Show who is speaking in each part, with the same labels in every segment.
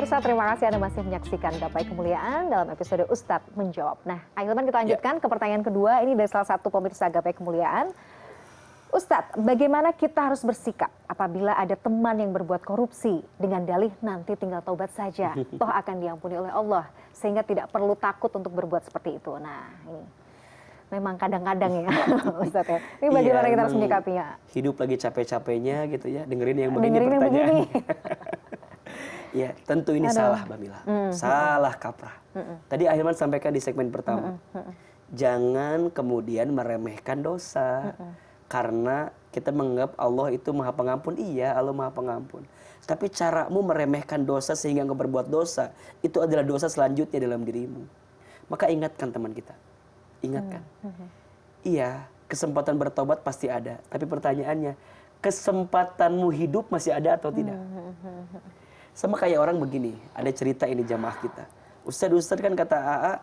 Speaker 1: Pemirsa, terima kasih Anda masih menyaksikan Gapai Kemuliaan dalam episode Ustadz Menjawab. Nah, akhirnya kita lanjutkan ke pertanyaan kedua. Ini dari salah satu pemirsa Gapai Kemuliaan. Ustadz, bagaimana kita harus bersikap apabila ada teman yang berbuat korupsi dengan dalih nanti tinggal taubat saja, toh akan diampuni oleh Allah, sehingga tidak perlu takut untuk berbuat seperti itu. Nah, ini memang kadang-kadang ya, Ustadz ya. Ini bagaimana kita harus menyikapinya?
Speaker 2: Hidup lagi capek-capeknya gitu ya, dengerin yang begini pertanyaan. Ya, tentu ini salah, Mbak Mila. Salah kaprah. Tadi Ahilman sampaikan di segmen pertama. Jangan kemudian meremehkan dosa. Karena kita menganggap Allah itu Maha Pengampun. Iya, Allah Maha Pengampun. Tapi caramu meremehkan dosa sehingga engkau berbuat dosa, itu adalah dosa selanjutnya dalam dirimu. Maka ingatkan teman kita. Ingatkan. Iya, kesempatan bertobat pasti ada. Tapi pertanyaannya, kesempatanmu hidup masih ada atau tidak? Sama kayak orang begini, ada cerita ini jamaah kita. Ustadz kan kata AA,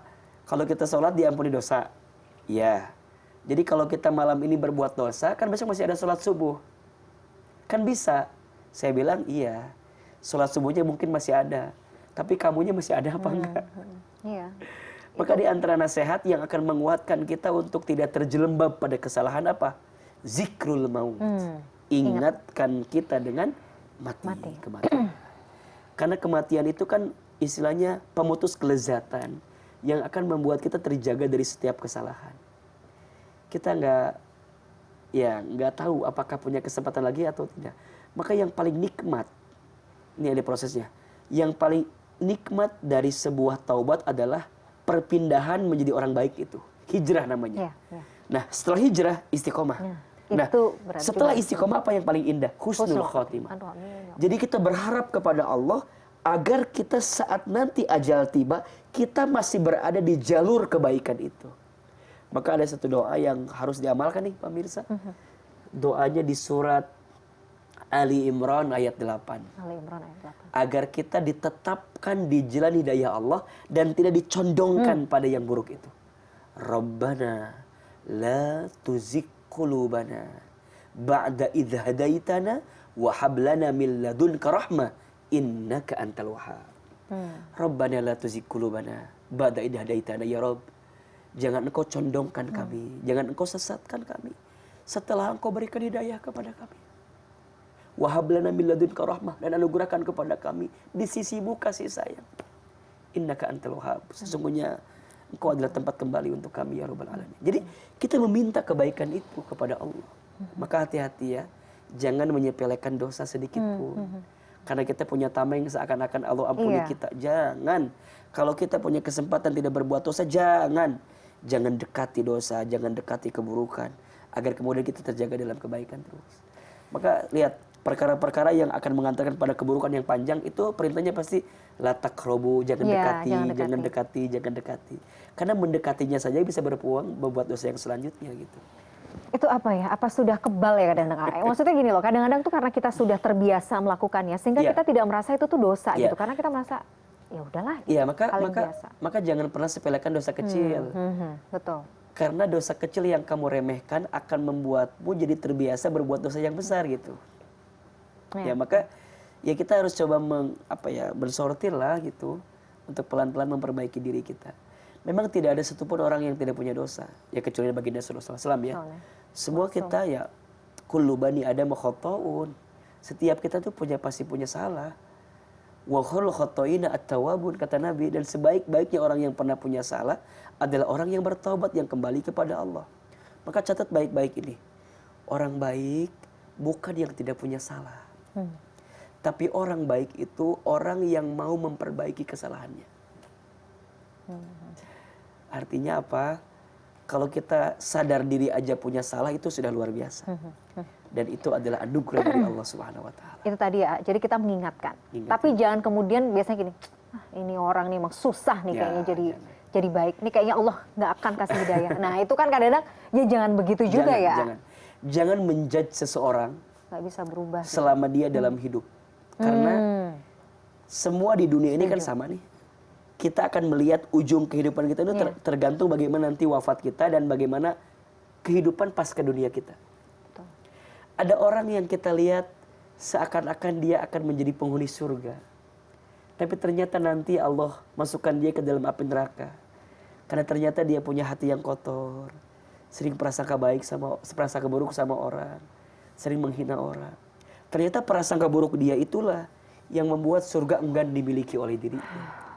Speaker 2: kalau kita sholat diampuni dosa. Iya. Jadi kalau kita malam ini berbuat dosa, kan besok masih ada sholat subuh. Kan bisa. Saya bilang iya. Sholat subuhnya mungkin masih ada. Tapi kamunya masih ada apa enggak?
Speaker 1: Iya.
Speaker 2: Maka di antara nasihat yang akan menguatkan kita untuk tidak terjelembab pada kesalahan apa? Zikrul maut. Ingatkan kita dengan mati. Kematian. Karena kematian itu kan istilahnya pemutus kelezatan yang akan membuat kita terjaga dari setiap kesalahan. Kita nggak tahu apakah punya kesempatan lagi atau tidak. Maka yang paling nikmat, ini ada prosesnya. Yang paling nikmat dari sebuah taubat adalah perpindahan menjadi orang baik itu. Hijrah namanya. Nah, setelah hijrah istiqomah. Nah, setelah istiqomah apa yang paling indah? Husnul khotimah. Jadi kita berharap kepada Allah agar kita saat nanti ajal tiba, kita masih berada di jalur kebaikan itu. Maka ada satu doa yang harus diamalkan nih pemirsa. Doanya di surat Ali Imran ayat 8. Agar kita ditetapkan di jalan hidayah Allah dan tidak dicondongkan pada yang buruk itu. Rabbana la tuzigh qulubana ba'da idh hadaitana wa hab lana min ladunka rahmah innaka antal wahhab. Rabbana la tuzigh qulubana ba'da idh hadaitana ya Rabb. Jangan engkau condongkan kami, jangan engkau sesatkan kami setelah engkau berikan hidayah kepada kami. Wa hab lana min ladunka rahmah, dan anugerahkan kepada kami di sisimu kasih sayang. Innaka antal wahhab. Sesungguhnya engkau adalah tempat kembali untuk kami ya Rabbal alamin. Jadi kita meminta kebaikan itu kepada Allah. Maka hati-hati ya, jangan menyepelekan dosa sedikit pun. Karena kita punya tameng seakan-akan Allah ampuni kita. Jangan. Kalau kita punya kesempatan tidak berbuat dosa, jangan dekati dosa, jangan dekati keburukan, agar kemudian kita terjaga dalam kebaikan terus. Maka lihat, perkara-perkara yang akan mengantarkan pada keburukan yang panjang itu perintahnya pasti la taqrabu, jangan dekati. Karena mendekatinya saja bisa berpeluang membuat dosa yang selanjutnya gitu.
Speaker 1: Itu apa ya? Apa sudah kebal ya kadang-kadang? Maksudnya gini loh, kadang-kadang tuh karena kita sudah terbiasa melakukannya sehingga kita tidak merasa itu tuh dosa gitu. Karena kita merasa ya udahlah.
Speaker 2: Iya, maka jangan pernah sepelekan dosa kecil.
Speaker 1: Betul.
Speaker 2: Karena dosa kecil yang kamu remehkan akan membuatmu jadi terbiasa berbuat dosa yang besar gitu. Ya, maka ya kita harus coba bersortir lah gitu untuk pelan-pelan memperbaiki diri kita. Memang tidak ada satupun orang yang tidak punya dosa, ya kecuali baginda sallallahu alaihi wasallam ya. Semua kita ya kullu bani adam khata'un. Setiap kita tuh pasti punya salah. Wa khairul khata'ina at-tawwabun, kata Nabi, dan sebaik-baiknya orang yang pernah punya salah adalah orang yang bertaubat, yang kembali kepada Allah. Maka catat baik-baik ini. Orang baik bukan yang tidak punya salah. Tapi orang baik itu orang yang mau memperbaiki kesalahannya. Artinya apa? Kalau kita sadar diri aja punya salah, itu sudah luar biasa. Dan itu adalah anugerah dari Allah Subhanahu wa taala.
Speaker 1: Itu tadi ya. Jadi kita mengingatkan. Tapi jangan kemudian biasanya gini, ini orang nih emang susah nih kayaknya jadi baik. Nih kayaknya Allah nggak akan kasih hidayah. Nah, itu kan kadang-kadang ya jangan begitu juga ya.
Speaker 2: Jangan menjudge seseorang
Speaker 1: nggak bisa berubah
Speaker 2: selama dia dalam hidup. Karena semua di dunia ini kan sama nih. Kita akan melihat ujung kehidupan kita itu tergantung bagaimana nanti wafat kita dan bagaimana kehidupan pasca dunia kita. Betul. Ada orang yang kita lihat seakan-akan dia akan menjadi penghuni surga. Tapi ternyata nanti Allah masukkan dia ke dalam api neraka. Karena ternyata dia punya hati yang kotor, sering prasangka buruk sama orang, sering menghina orang. Ternyata prasangka buruk dia itulah yang membuat surga enggan dimiliki oleh dirinya.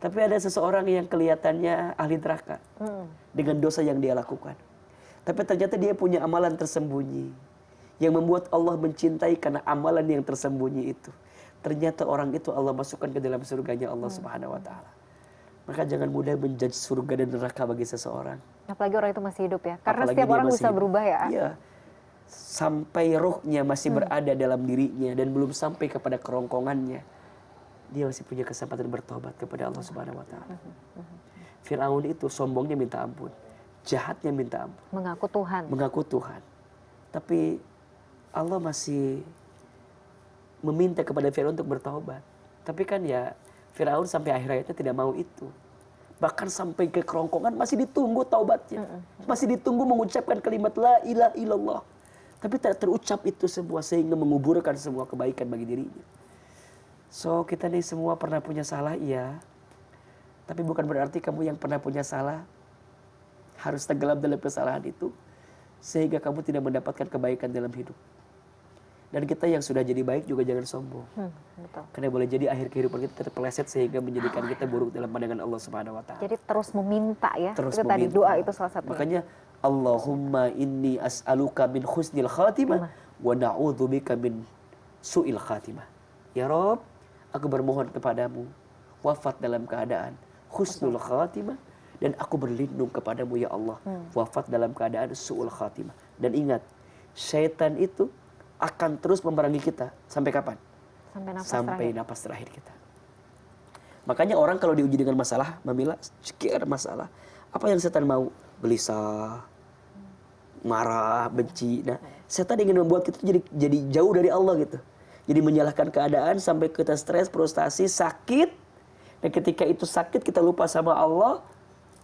Speaker 2: Tapi ada seseorang yang kelihatannya ahli neraka dengan dosa yang dia lakukan. Tapi ternyata dia punya amalan tersembunyi yang membuat Allah mencintai karena amalan yang tersembunyi itu. Ternyata orang itu Allah masukkan ke dalam surganya Allah Subhanahu wa taala. Maka jangan mudah menjudge surga dan neraka bagi seseorang.
Speaker 1: Apalagi orang itu masih hidup ya. Karena
Speaker 2: Apalagi
Speaker 1: setiap
Speaker 2: dia
Speaker 1: orang
Speaker 2: masih
Speaker 1: bisa
Speaker 2: hidup.
Speaker 1: berubah ya.
Speaker 2: Iya. Sampai rohnya masih berada dalam dirinya dan belum sampai kepada kerongkongannya, dia masih punya kesempatan bertobat kepada Allah Subhanahu wa taala. Firaun itu sombongnya minta ampun, jahatnya minta ampun, mengaku Tuhan. Tapi Allah masih meminta kepada Firaun untuk bertobat. Tapi kan ya Firaun sampai akhir hayatnya tidak mau itu. Bahkan sampai ke kerongkongan masih ditunggu taubatnya. Masih ditunggu mengucapkan kalimat la ilaha illallah. Tapi tidak terucap itu semua sehingga menguburkan semua kebaikan bagi dirinya. So kita nih semua pernah punya salah, iya. Tapi bukan berarti kamu yang pernah punya salah harus tenggelam dalam kesalahan itu sehingga kamu tidak mendapatkan kebaikan dalam hidup. Dan kita yang sudah jadi baik juga jangan sombong.
Speaker 1: Betul.
Speaker 2: Karena boleh jadi akhir kehidupan kita terpeleset sehingga menjadikan kita buruk dalam pandangan Allah Subhanahu wa taala.
Speaker 1: Jadi terus meminta ya.
Speaker 2: Terus
Speaker 1: itu tadi
Speaker 2: meminta.
Speaker 1: doa itu salah satunya.
Speaker 2: Makanya Allahumma inni as'aluka min husnil khatimah wa na'udzubika min su'il khatimah. Ya Rabb, aku bermohon kepadamu wafat dalam keadaan husnul khatimah, dan aku berlindung kepadamu ya Allah wafat dalam keadaan su'ul khatimah. Dan ingat, syaitan itu akan terus memerangi kita sampai kapan? Sampai napas terakhir kita. Makanya orang kalau diuji dengan masalah, Mamila, sekian masalah, apa yang setan mau? Gelisah, marah, benci. Nah, setan ingin membuat kita jadi jauh dari Allah gitu. Jadi menyalahkan keadaan sampai kita stres, frustasi, sakit. Dan ketika itu sakit kita lupa sama Allah,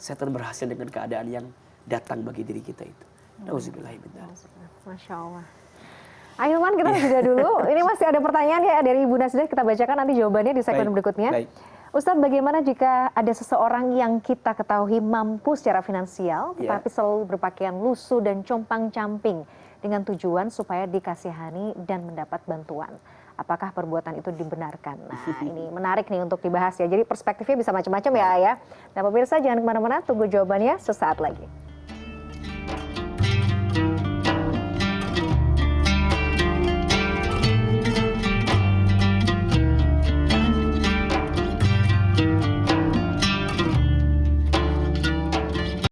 Speaker 2: setan berhasil dengan keadaan yang datang bagi diri kita itu. Nauzubillahimindzalik.
Speaker 1: Masya Allah. Ahilman, kita jeda dulu. Ini masih ada pertanyaan ya dari Ibu Nasdah, kita bacakan nanti jawabannya di segmen berikutnya.
Speaker 2: Baik.
Speaker 1: Ustadz, bagaimana jika ada seseorang yang kita ketahui mampu secara finansial, tetapi selalu berpakaian lusuh dan compang-camping dengan tujuan supaya dikasihani dan mendapat bantuan? Apakah perbuatan itu dibenarkan? Nah, ini menarik nih untuk dibahas ya. Jadi perspektifnya bisa macam-macam ya. Dan pemirsa jangan kemana-mana, tunggu jawabannya sesaat lagi.